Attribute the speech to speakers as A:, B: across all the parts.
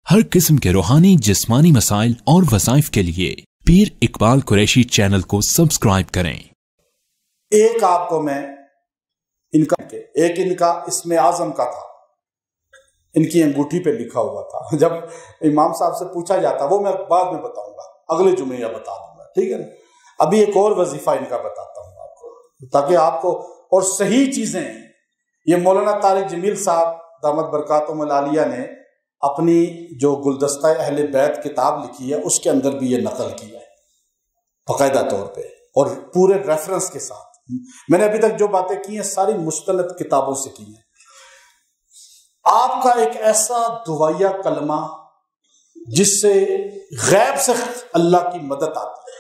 A: ہر قسم کے روحانی جسمانی مسائل اور وظائف کے لیے پیر اقبال قریشی چینل کو سبسکرائب کریں۔
B: ایک آپ کو میں ان کا اسم اعظم کا تھا، ان کی انگوٹھی پہ لکھا ہوا تھا۔ جب امام صاحب سے پوچھا جاتا، وہ میں بعد میں بتاؤں گا، اگلے جمعے یا بتا دوں گا، ٹھیک ہے نا۔ ابھی ایک اور وظیفہ ان کا بتاتا ہوں آپ کو، تاکہ آپ کو اور صحیح چیزیں ہیں۔ یہ مولانا طارق جمیل صاحب دامت برکاتہم العالیہ نے اپنی جو گلدستہ اہل بیت کتاب لکھی ہے اس کے اندر بھی یہ نقل کیا ہے باقاعدہ طور پہ اور پورے ریفرنس کے ساتھ۔ میں نے ابھی تک جو باتیں کی ہیں ساری مستند کتابوں سے کی ہیں۔ آپ کا ایک ایسا دعائیہ کلمہ جس سے غیب سے اللہ کی مدد آتی ہے۔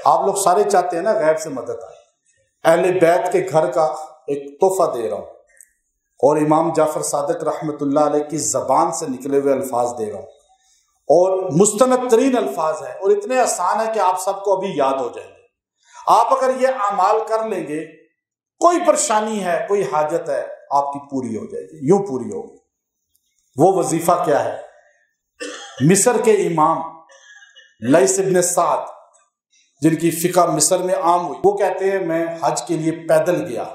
B: آپ لوگ سارے چاہتے ہیں نا غیب سے مدد آئے۔ اہل بیت کے گھر کا ایک تحفہ دے رہا ہوں اور امام جعفر صادق رحمۃ اللہ علیہ کی زبان سے نکلے ہوئے الفاظ دے رہا ہوں، اور مستند ترین الفاظ ہیں اور اتنے آسان ہے کہ آپ سب کو ابھی یاد ہو جائیں گے۔ آپ اگر یہ اعمال کر لیں گے، کوئی پریشانی ہے، کوئی حاجت ہے، آپ کی پوری ہو جائے گی، یوں پوری ہوگی۔ وہ وظیفہ کیا ہے؟ مصر کے امام لیث ابن سعد، جن کی فقہ مصر میں عام ہوئی، وہ کہتے ہیں میں حج کے لیے پیدل گیا۔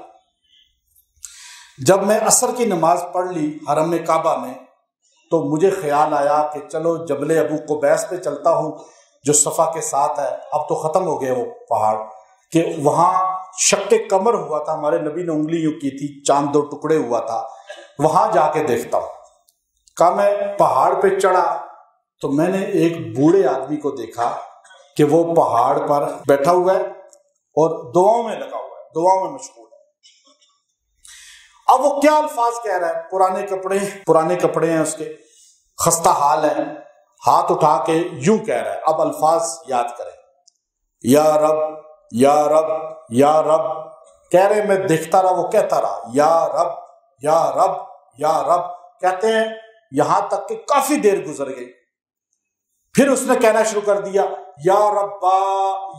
B: جب میں عصر کی نماز پڑھ لی حرم کعبہ میں، تو مجھے خیال آیا کہ چلو جبل ابو قبیس پہ چلتا ہوں جو صفا کے ساتھ ہے۔ اب تو ختم ہو گئے وہ پہاڑ، کہ وہاں شق قمر ہوا تھا، ہمارے نبی نے انگلی یوں کی تھی، چاند دو ٹکڑے ہوا تھا، وہاں جا کے دیکھتا ہوں۔ کہا میں پہاڑ پہ چڑھا تو میں نے ایک بوڑھے آدمی کو دیکھا کہ وہ پہاڑ پر بیٹھا ہوا ہے اور دعاؤں میں لگا ہوا ہے، دعاؤں میں مشغول ہے۔ اب وہ کیا الفاظ کہہ رہا ہے؟ پرانے کپڑے ہیں اس کے، خستہ حال ہے، ہاتھ اٹھا کے یوں کہہ رہا ہے۔ اب الفاظ یاد کریں، یا رب یا رب یا رب کہہ رہے، میں دیکھتا رہا، وہ کہتا رہا یا رب یا رب یا رب، کہتے ہیں یہاں تک کہ کافی دیر گزر گئی۔ پھر اس نے کہنا شروع کر دیا یا ربا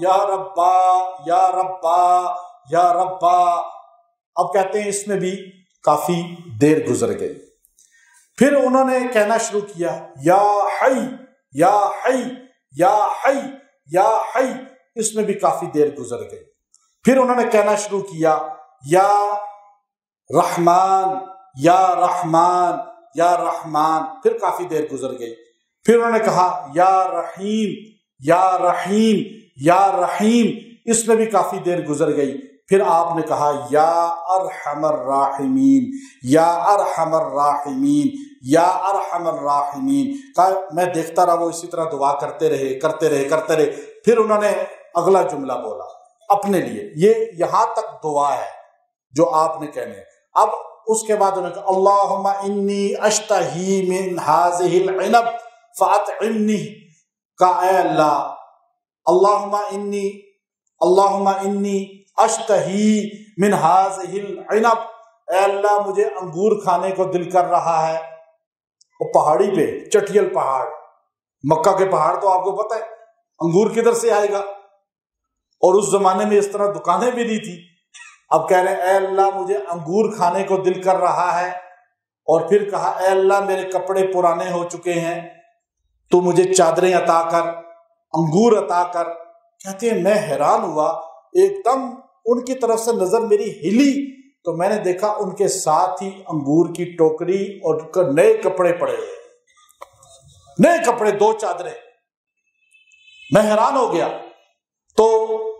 B: یا ربا یا ربا یا ربا۔ اب کہتے ہیں اس میں بھی کافی دیر گزر گئی۔ پھر انہوں نے کہنا شروع کیا یا حی یا حی یا حی یا حی، اس میں بھی کافی دیر گزر گئی۔ پھر انہوں نے کہنا شروع کیا یا رحمان یا رحمان یا رحمان، پھر کافی دیر گزر گئی۔ پھر انہوں نے کہا یا رحیم یا رحیم یا رحیم، اس میں بھی کافی دیر گزر گئی۔ پھر آپ نے کہا یا ارحم الراحمین یا ارحم الراحمین یا ارحم الراحمین۔ کہا میں دیکھتا رہا، وہ اسی طرح دعا کرتے رہے۔ پھر انہوں نے اگلا جملہ بولا اپنے لیے، یہ یہاں تک دعا ہے جو آپ نے کہنے ہے۔ اب اس کے بعد انہوں نے کہا اللہم انی اشتہی من ہذہ العنب فاطعمنی، کہا اے اللہ، اللہم انی اشتہی من ہذہ العنب، اے اللہ مجھے انگور کھانے کو دل کر رہا ہے۔ وہ پہاڑی پہ، چٹیل پہاڑ، مکہ کے پہاڑ تو آپ کو پتہ ہے انگور کدھر سے آئے گا، اور اس زمانے میں اس طرح دکانیں بھی نہیں تھی۔ اب کہہ رہے ہیں اے اللہ مجھے انگور کھانے کو دل کر رہا ہے، اور پھر کہا اے اللہ میرے کپڑے پرانے ہو چکے ہیں، تو مجھے چادریں عطا کر، انگور عطا کر۔ کہتے ہیں میں حیران ہوا، ایک دم ان کی طرف سے نظر میری ہلی تو میں نے دیکھا ان کے ساتھ ہی انگور کی ٹوکری اور نئے کپڑے پڑے ہوئے، نئے کپڑے، 2 چادریں۔ میں حیران ہو گیا، تو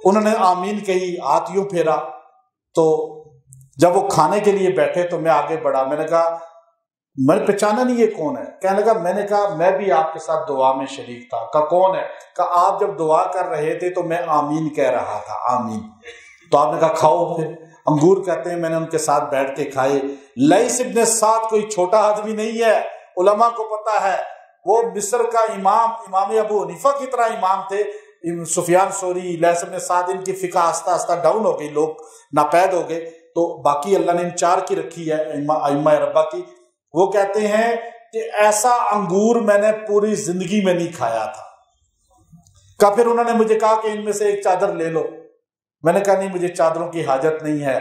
B: انہوں نے آمین کہی، ہاتھ یوں پھیرا، تو جب وہ کھانے کے لیے بیٹھے تو میں آگے بڑھا، میں نے کہا میں نے پہچانا نہیں یہ کون ہے۔ کہنے لگا میں نے کہا میں بھی آپ کے ساتھ دعا میں شریک تھا۔ کہا کون ہے؟ کہا آپ جب دعا کر رہے تھے تو میں آمین کہہ رہا تھا، آمین۔ تو آپ نے کہا کھاؤ پھر انگور۔ کہتے ہیں میں نے ان کے ساتھ بیٹھ کے کھائے۔ لیث ابن سعد کوئی چھوٹا آدمی نہیں ہے، علماء کو پتا ہے، وہ مصر کا امام ابو حنیفہ کی طرح امام تھے۔ سفیان ثوری، لیث ابن سعد، ان کی فقہ آہستہ آہستہ ڈاؤن ہو گئی، لوگ ناپید ہو گئے، تو باقی اللہ نے ان 4 کی رکھی ہے ائمہ ربہ کی۔ وہ کہتے ہیں کہ ایسا انگور میں نے پوری زندگی میں نہیں کھایا تھا۔ کہا پھر انہوں نے مجھے کہا کہ ان میں سے ایک چادر لے لو۔ میں نے کہا نہیں مجھے چادروں کی حاجت نہیں ہے۔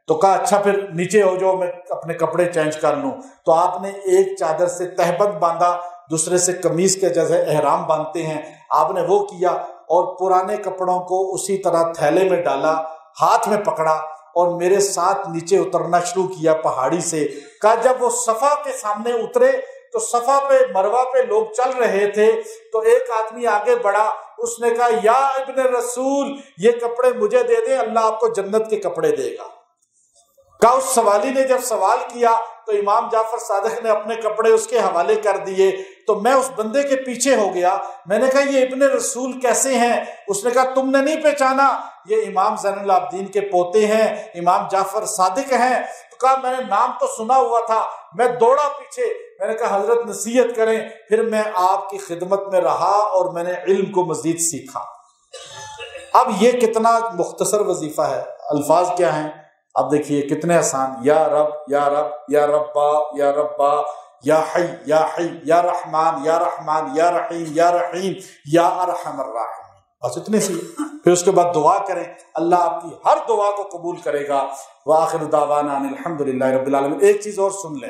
B: تو کہا اچھا پھر نیچے ہو جاؤ، میں اپنے کپڑے چینج کر لوں۔ تو آپ نے ایک چادر سے تہبند باندھا دوسرے سے قمیص کے جیسے احرام باندھتے ہیں، آپ نے وہ کیا اور پرانے کپڑوں کو اسی طرح تھیلے میں ڈالا، ہاتھ میں پکڑا اور میرے ساتھ نیچے اترنا شروع کیا پہاڑی سے۔ کہا جب وہ صفا کے سامنے اترے تو صفا پہ مروہ پہ لوگ چل رہے تھے، تو ایک آدمی آگے بڑھا، اس نے کہا یا ابن رسول یہ کپڑے مجھے دے دیں، اللہ آپ کو جنت کے کپڑے دے گا۔ کہا اس سوالی نے جب سوال کیا تو امام جعفر صادق نے اپنے کپڑے اس کے حوالے کر دیے، تو میں اس بندے کے پیچھے ہو گیا، میں نے کہا یہ ابن رسول کیسے ہیں؟ اس نے کہا تم نے نہیں پہچانا، یہ امام زین العابدین کے پوتے ہیں، امام جعفر صادق ہیں۔ تو کہا میں نے نام تو سنا ہوا تھا، میں دوڑا پیچھے، میں نے کہا حضرت نصیحت کریں، پھر میں آپ کی خدمت میں رہا اور میں نے علم کو مزید سیکھا۔ اب یہ کتنا مختصر وظیفہ ہے، الفاظ کیا ہیں اب دیکھیے کتنے آسان، یا رب یا رب یا ربا یا ربا، یا حی یا حی یا رحمان یا رحمان یا رحیم یا رحیم یا ارحم الراحمین، بس اتنے سی۔ پھر اس کے بعد دعا کریں، اللہ آپ کی ہر دعا کو قبول کرے گا۔ وآخر دعوانا ان الحمد للہ رب العالمین۔ ایک چیز اور سن لیں،